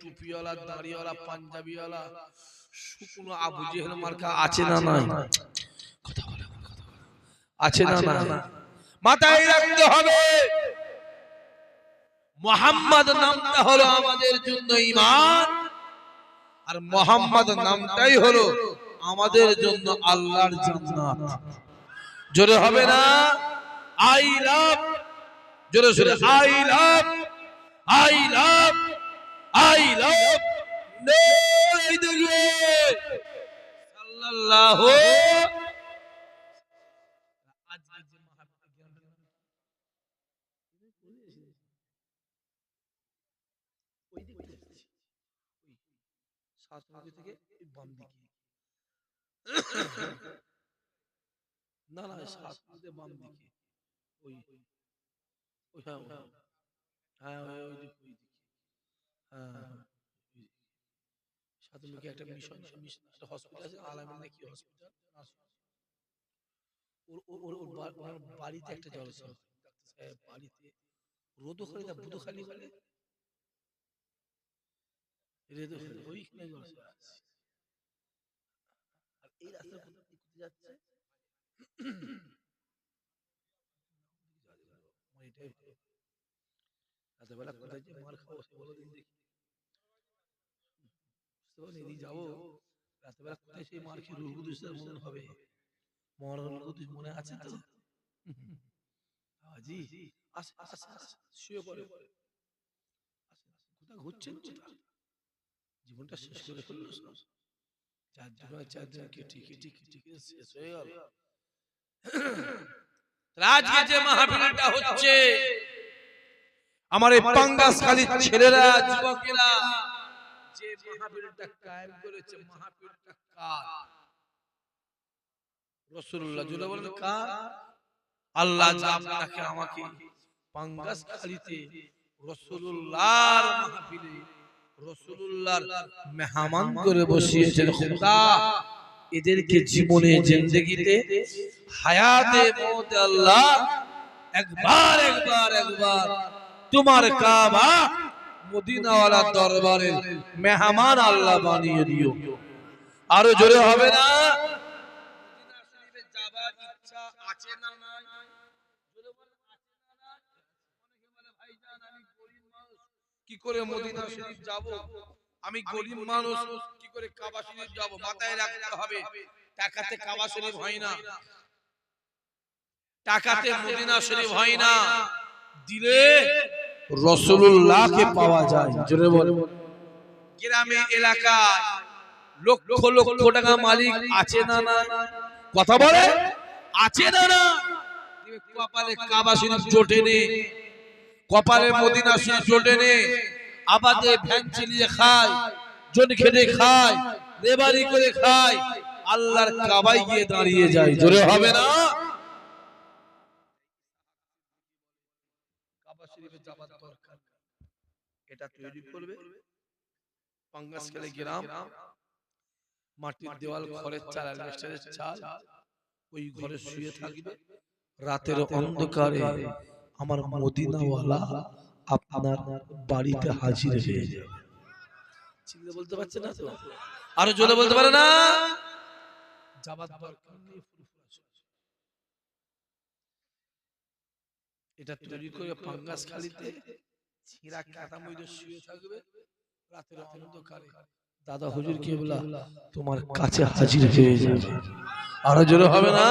টুপিওয়ালা দাড়িওয়ালা পাঞ্জাবিওয়ালা শুকনো আবু জেহেল মার্কা আছে না নাই? কথা বলে আছে না না? মাথায় রাখতে হবে মুহাম্মদ নামটা হলো আমাদের জন্য ঈমান, আর মুহাম্মদ নামটাই হলো আমাদের জন্য আল্লাহর জান্নাত। জোরে হবে না? আই লাভ, জোরে জোরে I love, I love, I love নবী দেখবে সাল্লাল্লাহু। আজকে যে মাহফিল ওই দিক থেকে ওই সাতমুখী থেকে বাম দিকে না না সাতমুখী বাম দিকে ওই ওই হ্যাঁ হ্যাঁ ওই দিক হ্যাঁ সাতমুখী একটা মিশন একটা হসপিটাল আছে আলামিন নাকি হসপিটাল, ওর বাড়িতে একটা জলসা ডাক্তার সাহেব বাড়িতে রোদখালি না বুধখালি বলে ওইখানে জলসা আছে। আর এই রাস্তা কোথায় যাচ্ছে এটাই রাতেরবেলা কোথায় যে মার খাবো সে বলো দিন দেখি, বুঝতে পারলি এদিকে যাবো রাতেরবেলা কোথায় সেই মার খেয়ে রুহু দুসের মতন হবে। মরণ কুতুস মনে আছে তো? জি আসে আসে আসে শুয়ে পড়ে কোথা ঘুরছেন কোথা, জীবনটা শেষ করে ফেললো সব। 4 দিন কেটে কেটে কেটে কেটে শেষ হয়ে গেল। আজকে যে মাহফিলটা হচ্ছে আমার এই পাঙ্গাসখালীর ছেলেরা যুবকেরা যে মাহফিলটা কায়েম করেছে, মাহফিলটা কার? রাসূলুল্লাহ। জুড়ে বলেন কার? আল্লাহ যা আপনাকে আমাকে পাঙ্গাসখালীতে রাসূলুল্লাহর মাহফিলে রাসূলুল্লাহর মেহমান করে বসিয়েছেন। খোদা এদেরকে জীবনে জিন্দেগিতে হায়াতে মওতে আল্লাহ একবার একবার একবার তোমার কাবা মদিনাওয়ালা দরবারের মেহমান আল্লাহ বানিয়ে দিও। আরো জোরে হবে না? মদিনা শরীফে যাবার ইচ্ছা আছে না নাই? জোরে বলেন আছে না নাই? অনেকে বলে ভাইজান আমি গরীব মানুষ কি করে মদিনা শরীফ যাব, আমি গরীব মানুষ কি করে কাবা শরীফ যাব। মাথায় রাখতে হবে টাকাতে কাবা শরীফ হয় না, টাকাতে মদিনা শরীফ হয় না, দিলে রাসূলুল্লাহকে পাওয়া যায়। জোরে বলেন। গ্রামে এলাকায় লক্ষ লক্ষ টাকা মালিক আছে না না? কথা বলে আছে না না? কপালে কাবা শরীফ জোটে নে, কপালে মদিনা শরীফ জোটে নে, আবাদে ভ্যান চালিয়ে খায়, জন খেটে খায়, লেবারি করে খায়, আল্লাহর কাবায় গিয়ে দাঁড়িয়ে যায়। জোরে হবে না? কাবা শরীফে যাবার দরকার, এটা তৈরি করবে পাঙ্গাসখালী গ্রাম, মাটির দেওয়াল, খড়ের চাল, অ্যালবেস্টারের চাল, ওই ঘরে শুয়ে থাকবে। রাতের অন্ধকারে আমার মদিনাওয়ালা আপনার বাড়িতে হাজির হয়ে যাবে। চিল্লে বলতে পারছে না তো? আরো জোরে বলতে পারে না? যাবার দরকার নেই। এটা তৈরি করে পাঙ্গাসখালীতে ছিঁড়া কাটা মধ্যে শুয়ে থাকবে। রাতের অন্ধকারে দাদা হুজুর কেবলা তোমার কাছে হাজির হয়ে যাবে। আরো জোরে হবে না?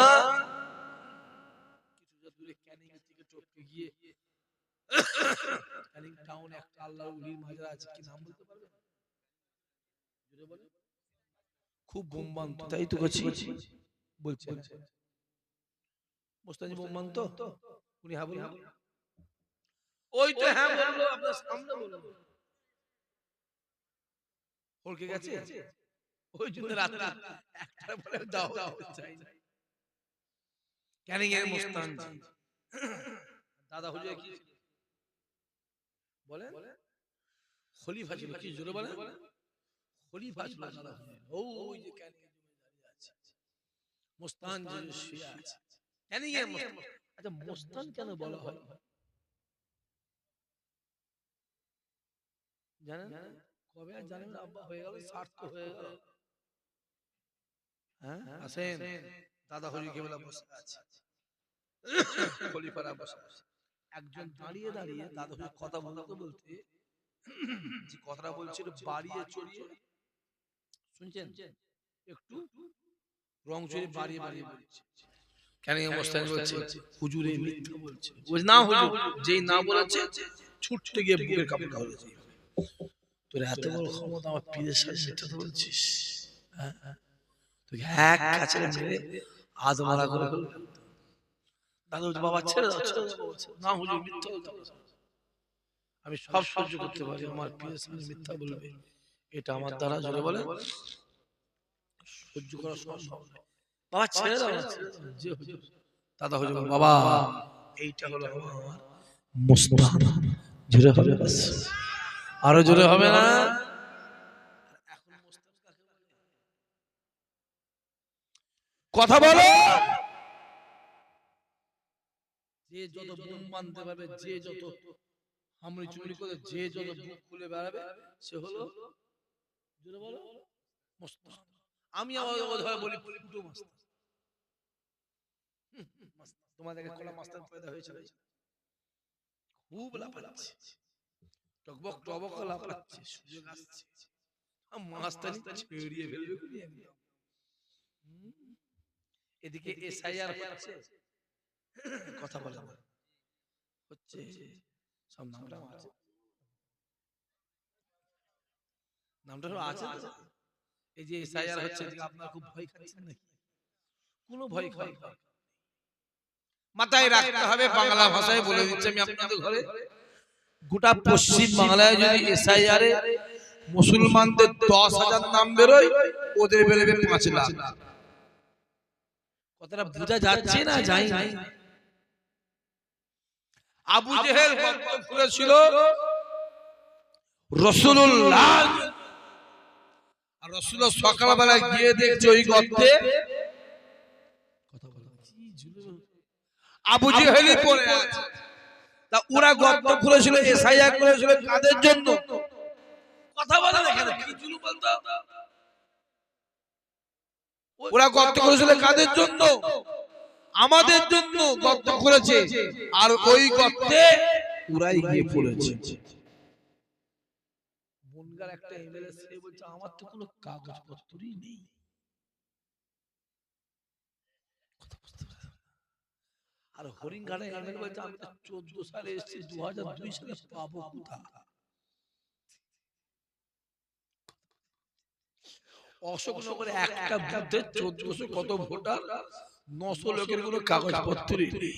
কিছুটা দূরে ক্যানিং থেকে টপকে গিয়ে ক্যানিং টাউন একটা আল্লাহর ওলির মাজার আছে, কি নাম বলতে পারবেন? জোরে বলেন। খুব বোমবান্ত, তাই তো করছি বলছেন মোস্তাজি বোমবান্ত উনি হ্যাঁ বললেন, ওই তো হ্যাঁ বললো আপনার সামনে বললো হলকে গেছে ওই জন্য রাত একটা বলে দাও চাই না। ক্যানিং এর মোস্তান দাদা হুজুর কি বলেন? খলিফা ছিল। কি জোরে বলেন? খলিফা ছিল দাদা হুজুর। ওই যে ক্যানিং এর দাঁড়িয়ে আছে মোস্তান যে শুয়ে আছে ক্যানিং এর মোস্তান। আচ্ছা মোস্তান কেন বলা হয় জানেন? কবে আর জানেন আব্বা হয়ে গেল 60 তো হয়ে গেল। হ্যাঁ আসেন, দাদা হুজুর কেবলা বসে আছে, খলিফারা বসে আছে। একজন দাঁড়িয়ে দাঁড়িয়ে দাদা হুজুর কথা বলতে বলতে যে কথাটা বলছিল বাড়িয়ে চড়িয়ে শুনছেন, একটু রং চড়িয়ে বাড়িয়ে বাড়িয়ে বলছে। কেন এই অবস্থায় বলছে হুজুর এই মিথ্যা বলছে, বলছে না হুজুর যেই না বলেছে ছুটতে গিয়ে বুকের কাপড় ধরেছে। তোর এত বড় ক্ষমতা আমার পীরের সাথে মিথ্যা বলছিস? তুই এক কাছে মেরে আজ মারা করে ফেলবে। দাদা বলছে বাবা ছেড়ে দাও ছেড়ে দাও, না হুজুর মিথ্যা বলছে, আমি সব সহ্য করতে পারি, আমার পীরের সাথে মিথ্যা বলবে এটা আমার দ্বারা জোরে বলে সহ্য করা সম্ভব নয়। বাবা ছেড়ে দাও যে হুজুর। দাদা হুজুর বাবা এইটা হলো আমার মুস্তান, জোরে হবে আরো জোরে হবে না? এখন মুস্তান কাকে বলে? কথা বলো। যে যত বোম বানতে পারবে, যে যত হামড়ি চুমড়ি করে, যে যত বুক খুলে বেড়াবে, সে হলো জোরে বলো মুস্তান। আমি আমার ধরে বলি ফুটু মাস্তান। তোমাদেরকে কোলা মাস্তান পয়দা হয়েছিল, খুব লাফাচ্ছে, টকবক টকবক লাফাচ্ছে, সুযোগ আসছে মাস্তানি ছেড়িয়ে ফেলবে একদম। এদিকে এসআইআর হচ্ছে, কথা বলে হচ্ছে, সব নামটা আছে, নামটা আছে। এই যে এসআইআর হচ্ছে, আপনারা খুব ভয় খাচ্ছেন নাকি? কোনো ভয় খাই মাথায় রাখতে হবে, বাংলা ভাষায় বলে দিচ্ছি আমি আপনাদের ঘরে, গোটা পশ্চিম বাংলায় যদি এসআইআর এ মুসলমানদের 10,000 নাম বেরোয়, ওদের বেরোবে 5 লাখ। কথাটা বোঝা যাচ্ছে না? যাই না। আবু জেহেল গর্ত খুঁড়েছিল রাসূলুল্লাহ, আর রাসূল সকালবেলা গিয়ে দেখছে ওই গর্তে আবু জেহেলই পড়ে আছে। তা ওরা গর্ত খুঁড়েছিল, এসআইআর করেছিল কাদের জন্য? কথা বলে না কেন? কি জুলুম বলতো? ওরা গর্ত করেছিল কাদের জন্য? আমাদের জন্য গর্ত করেছে, আর ওই গর্তে ওরাই গিয়ে পড়েছে। বনগার একটা এমএলএ সে বলছে আমার তো কোনো কাগজপত্রই নেই। আর হরিণঘাটে এমএলএ বলছে আমি তো 14 সালে এসেছি, 2002 সালে পাবো কোথায়? অশোকনগরে একটা বুথে 1400 কত ভোটার, 900 লোকের কোনো কাগজপত্রই নেই।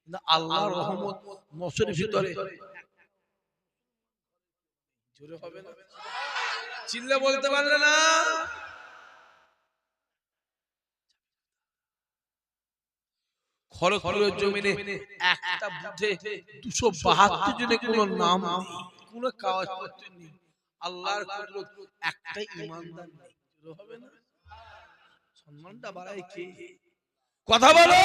না আল্লাহর রহমত 900 এর ভিতরে জোরে হবে না? চিল্লে বলতে পারলে না? খড়গপুরের জমিনে একটা বুথে 272 জনের কোনো নাম নেই, কোনো কাগজপত্র নেই। আল্লাহর কুদরত, একটা ঈমানদার নেই। জোরে হবে না? সম্মানটা বাড়ায় কে? কথা বলো।